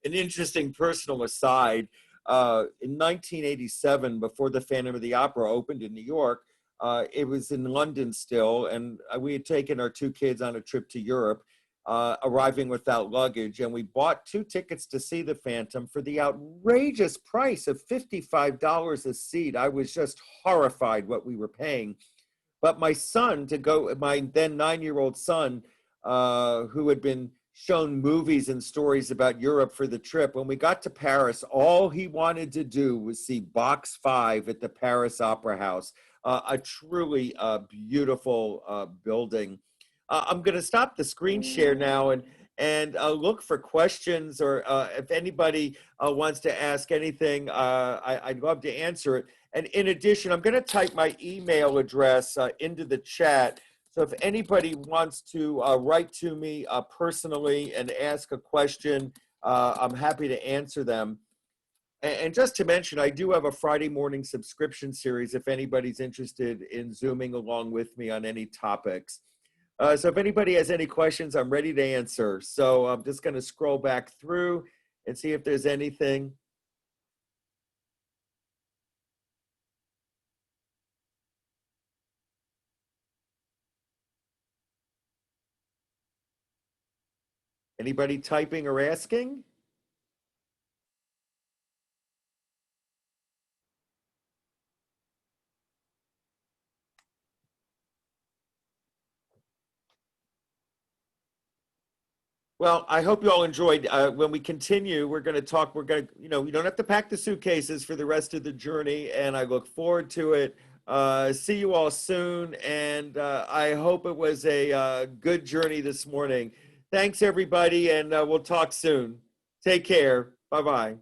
An interesting personal aside, in 1987, before the Phantom of the Opera opened in New York, it was in London still, and we had taken our two kids on a trip to Europe. Arriving Without Luggage, and we bought 2 tickets to see the Phantom for the outrageous price of $55 a seat. I was just horrified what we were paying. But my son, my then 9-year-old son, who had been shown movies and stories about Europe for the trip, when we got to Paris, all he wanted to do was see Box 5 at the Paris Opera House, a truly beautiful building. I'm going to stop the screen share now and look for questions, or if anybody wants to ask anything, I'd love to answer it. And in addition, I'm going to type my email address into the chat. So if anybody wants to write to me personally and ask a question, I'm happy to answer them. And just to mention, I do have a Friday morning subscription series if anybody's interested in Zooming along with me on any topics. So if anybody has any questions, I'm ready to answer. So I'm just going to scroll back through and see if there's anything. Anybody typing or asking? Well, I hope you all enjoyed. When we continue, we're going to talk. You don't have to pack the suitcases for the rest of the journey, and I look forward to it. See you all soon, and I hope it was a good journey this morning. Thanks, everybody, and we'll talk soon. Take care. Bye-bye.